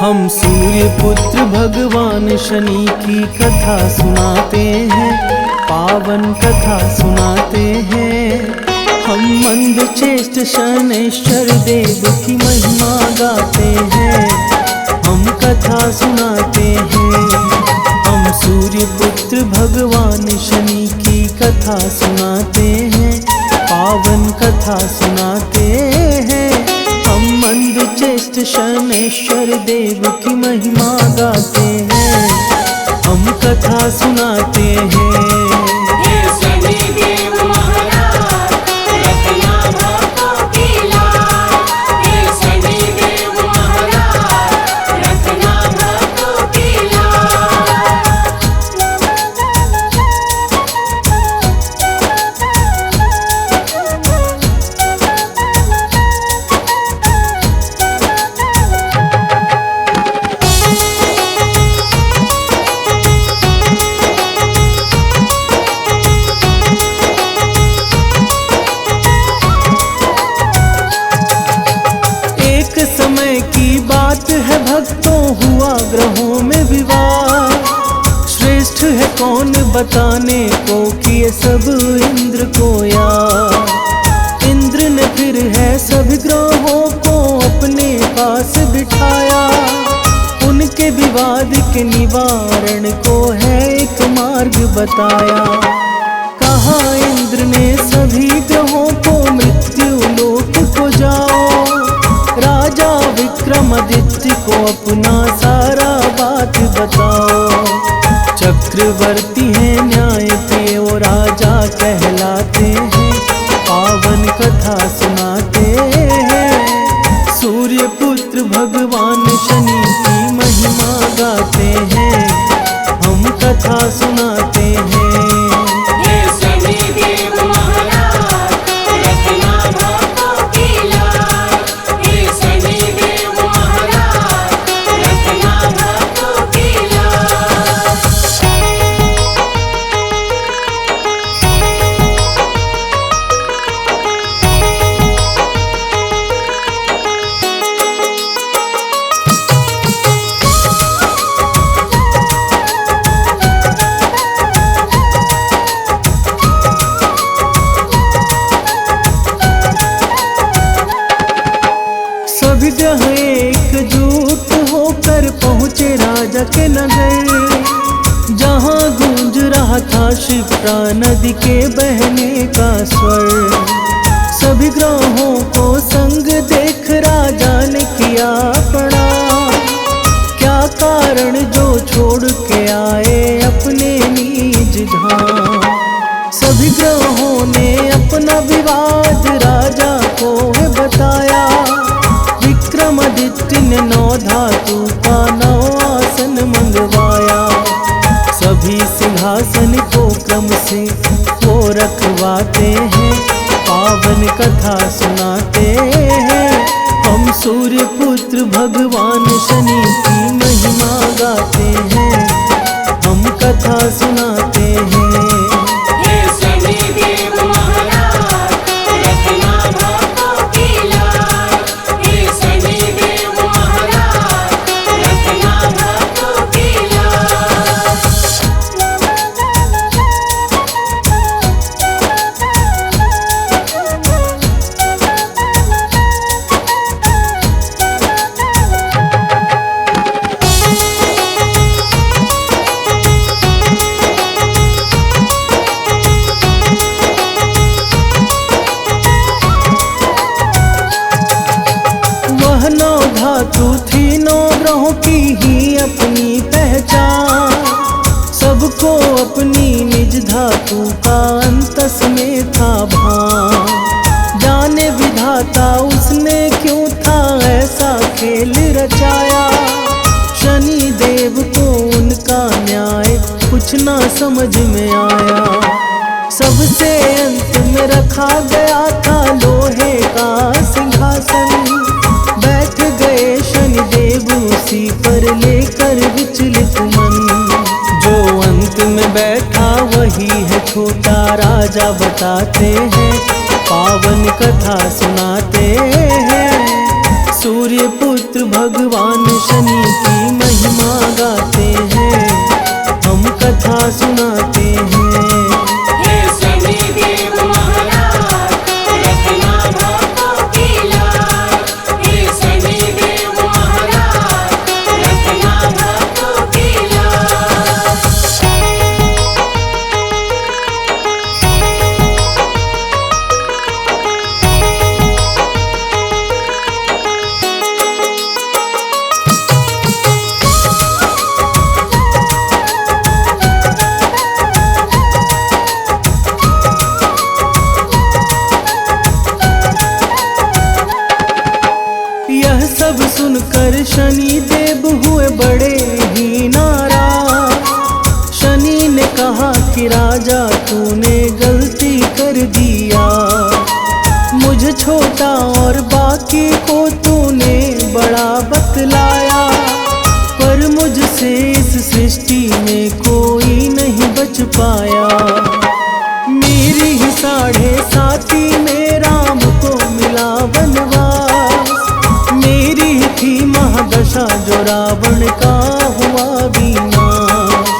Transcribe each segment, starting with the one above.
हम सूर्य पुत्र भगवान शनि की कथा सुनाते हैं, पावन कथा सुनाते हैं। हम मंद चेष्ट शनैश्वर देव की महिमा गाते हैं, हम कथा सुनाते हैं। हम सूर्य पुत्र भगवान शनि की कथा सुनाते हैं, पावन कथा सुनाते हैं। हम मंद चेष्ट शनैश्वर देव की महिमा गाते हैं, हम कथा सुनाते हैं। समय की बात है भक्तों, हुआ ग्रहों में विवाह। श्रेष्ठ है कौन बताने को कि ये सब इंद्र को याद। इंद्र ने फिर है सभी ग्रहों को अपने पास बिठाया। उनके विवाद के निवारण को है एक मार्ग बताया। कहा इंद्र ने सभी ग्रहों को मृत्यु लोक को जाओ, राजा विक्रमादित्य को अपना सारा बात बताओ। चक्रवर्ती है न्याय प्रिय वो राजा कहलाते हैं, पावन कथा सुनाते हैं। सूर्य पुत्र भगवान शनि की महिमा गाते हैं, हम कथा सुनाते हैं। सभी ग्रह एकजुट होकर पहुँचे राजा के नगर, जहाँ गूंज रहा था शिप्रा नदी के बहने का स्वर। सभी ग्रहों को संग देख राजा ने किया प्रणाम। क्या कारण जो छोड़ के आए अपने निज धाम। सभी ग्रहों ने अपना विवाद राजा को बताया। विक्रमादित्य ने 9 धातु का 9 आसन मंगवाया। सभी सिंहासन को क्रम से वो रखवाते हैं, पावन कथा सुनाते हैं। हम सूर्य पुत्र भगवान शनि की महिमा गाते हैं, हम कथा सुनाते हैं। धातु थी 9 ग्रहों की ही अपनी पहचान। सबको अपनी निज धातु का अंतस में था भान। जाने विधाता उसने क्यों था ऐसा खेल रचाया। शनि देव को उनका न्याय कुछ ना समझ में आया। सबसे अंत में रखा गया था लोहे का सिंहासन। बैठ गए शनि देव उसी पर लेकर विचलित मन। जो अंत में बैठा वही है छोटा राजा बताते हैं, पावन कथा सुनाते हैं। सूर्य पुत्र भगवान शनि सुनकर शनि देव हुए बड़े ही नाराज। शनि ने कहा कि राजा तूने गलती कर दिया, मुझे छोटा और बाकी को तूने बड़ा बतलाया। पर मुझसे इस सृष्टि में कोई नहीं बच पाया। मेरी ही 7.5 में राम को मिला वनवास। मेरी ही थी महादशा जो रावण का हुआ विनाश।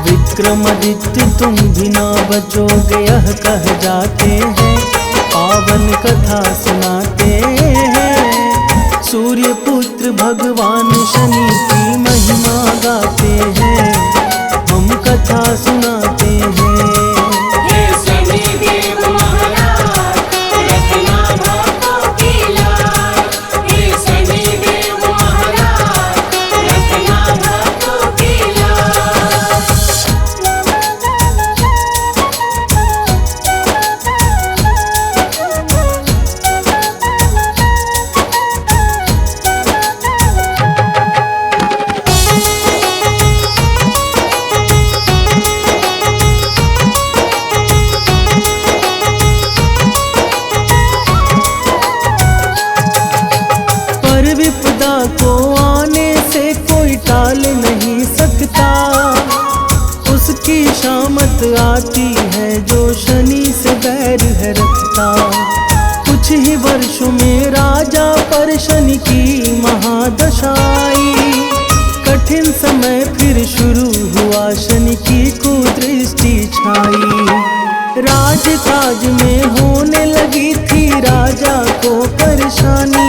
विक्रमादित्य तुम भी ना बचोगे यह कह जाते हैं, पावन कथा सुनाते हैं। सूर्य पुत्र भगवान शनि की महिमा गाते हैं, हम कथा सुनाते हैं। विपदा को आने से कोई टाल नहीं सकता, उसकी शामत आती है जो शनि से बैर है रखता। कुछ ही वर्षों में राजा पर शनि की महादशा आई। कठिन समय फिर शुरू हुआ, शनि की कुदृष्टि छाई। राजकाज में होने लगी थी राजा को परेशानी।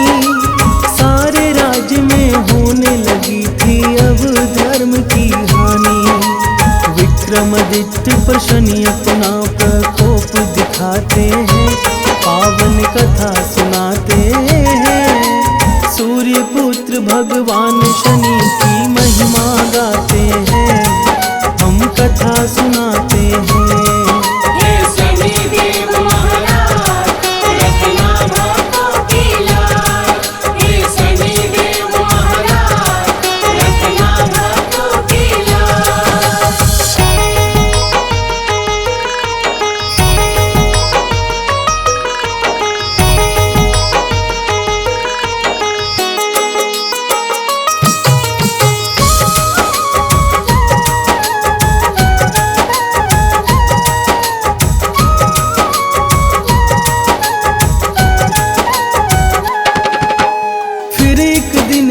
सारे राज्य में होने लगी थी अब धर्म की हानि। विक्रमादित्य पर शनि अपना प्रकोप दिखाते हैं, पावन कथा सुनाते हैं। सूर्य पुत्र भगवान शनि की महिमा गाते हैं, हम कथा सुनाते हैं।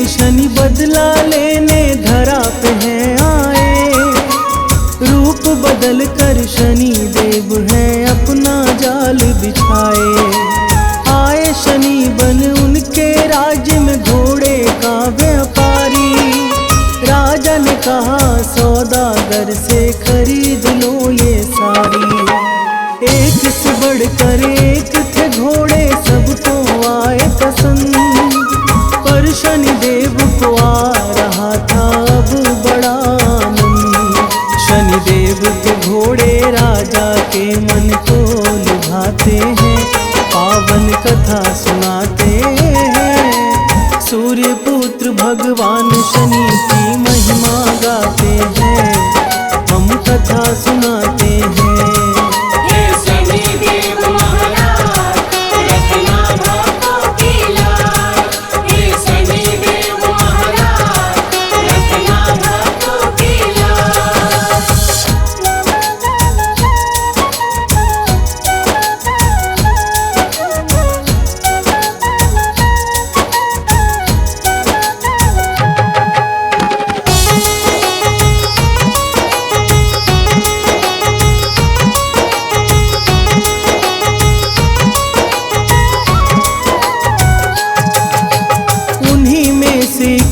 शनि बदला लेने धरा पे हैं आए। रूप बदल कर शनि देव हैं अपना जाल बिछाए। आए शनि बन उनके राज्य में घोड़े का व्यापारी। राजा ने कहा सौदागर से खरीद लो ये सारी। एक से बढ़कर एक थे घोड़े, सबको आए पसंद। पर शनि देव को आ रहा था अब बड़ा आनंद। शनि देव के घोड़े राजा के मन को लुभाते हैं, पावन कथा सुनाते हैं। सूर्य पुत्र भगवान शनि की महिमा गाते हैं, हम कथा सुनाते हैं।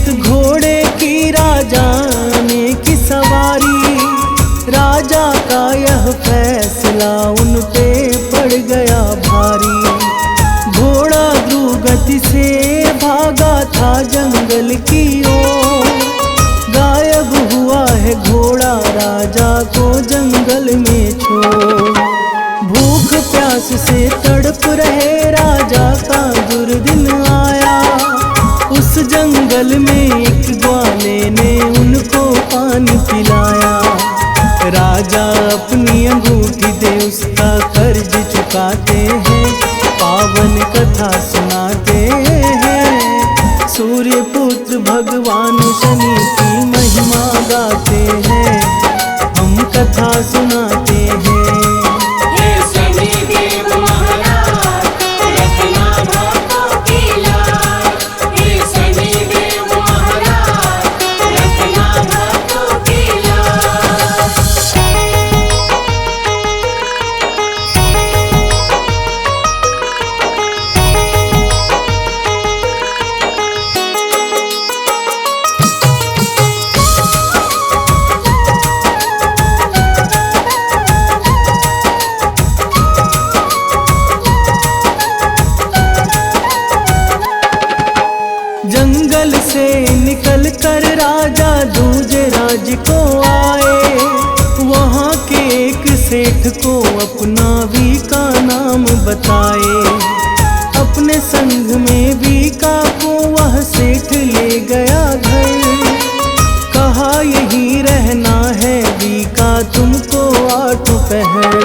घोड़े की राजाने की सवारी। राजा का यह फैसला उन पे पड़ गया भारी। घोड़ा द्रुगति से भागा था जंगल की ओर। गायब हुआ है घोड़ा राजा को जंगल में छोड़। भूख प्यास से तड़प रहे राजा का दुर्दिन आया। उस जंगल राजा दूजे राज को आए। वहाँ के एक सेठ को अपना वीका नाम बताए। अपने संग में वीका को वह सेठ ले गया घर। कहा यहीं रहना है वीका तुमको 8 पहर।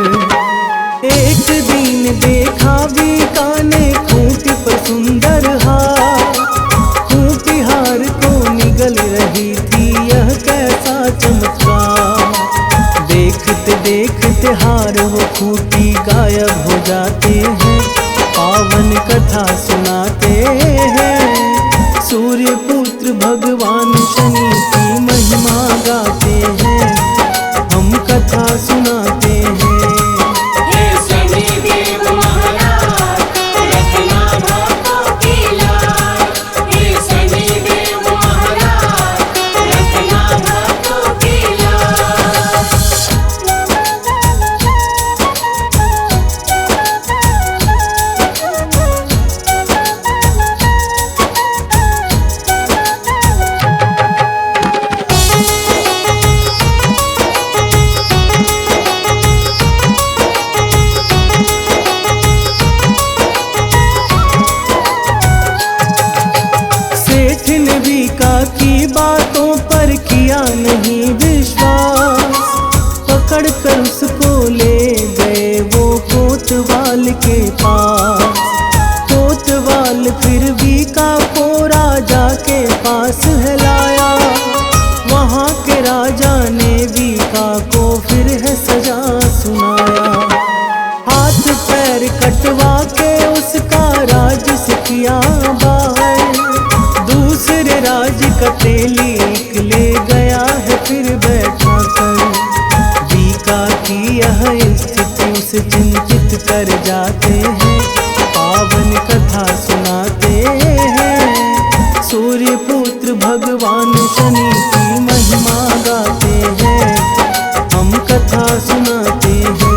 एक दिन देखा वीका ने खूंटी पर सुंदर हार। खूंटी हार को निगल रही थी यह कैसा चमत्कार। देखते देखते हार वो खूंटी गायब हो जाते हैं। पावन कथा सुनाते हैं। सूर्य पुत्र भगवान शनि की महिमा गाते हैं। हम कथा सुनाते हैं। की बातों पर किया नहीं विश्वास। पकड़ कर उसको ले गए वो कोतवाल के पास। कोतवाल फिर वीका को राजा के पास है लाया। वहाँ के राजा ने वीका को फिर है सजा सुनाया। हाथ पैर कटवा के उसका राज से किया बाहर। दूसरे राज का तेली ले गया है फिर बैठा कर। वीका की यह स्थिति उसे चिंतित कर जाते हैं। पावन कथा सुनाते हैं। सूर्य पुत्र भगवान शनि की महिमा गाते हैं। हम कथा सुनाते हैं।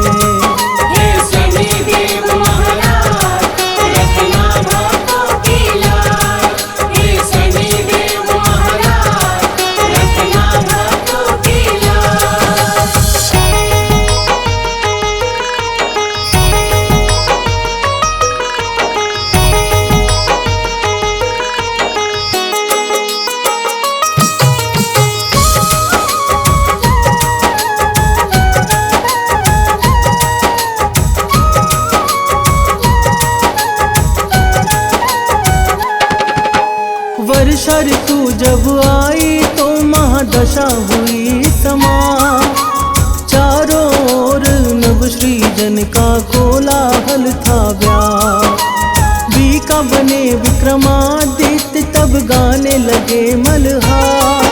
वर्षा ऋतु जब आई तो महादशा हुई समाप्त। चारों ओर नव सृजन का कोलाहल था व्याप्त। वीका बने विक्रमादित्य तब गाने लगे मल्हार।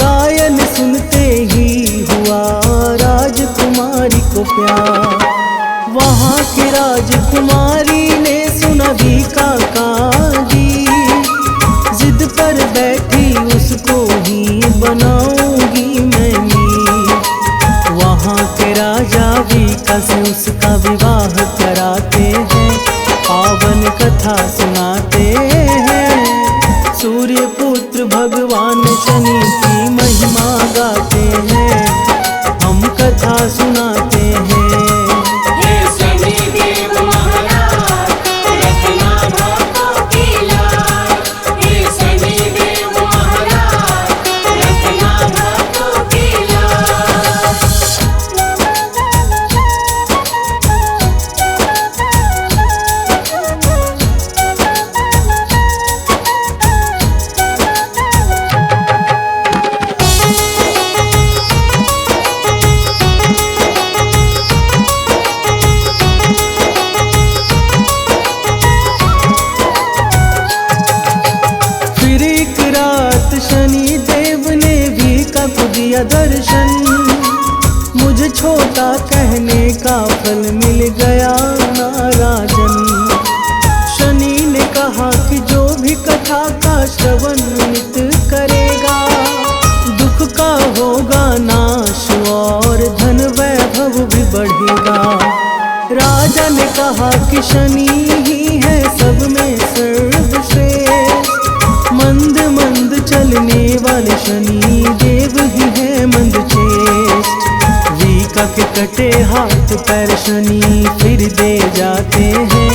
गायन सुनते ही हुआ राजकुमारी को प्यार। वहाँ की राजकुमारी ने सुना वीका का गीत। जिद पर बैठी उसको ही बनाऊंगी मैं मीत। वहाँ के राजा वीका से उसका विवाह कराते हैं। पावन कथा सुनाते हैं। सूर्य पुत्र भगवान शनि की महिमा गाते हैं। हम कथा सुनाते हैं। शनि देव ने वीका को दिया दर्शन। मुझे छोटा कहने का फल मिल गया ना राजन। शनि ने कहा कि जो भी कथा का श्रवण नित करेगा दुख का होगा नाश और धन वैभव भी बढ़ेगा। राजा ने कहा कि शनि ही है सब में सर्वश्रेष्ठ। मंद मंद चलने वाले कटे हाथ पैर शनि फिर दे जाते हैं।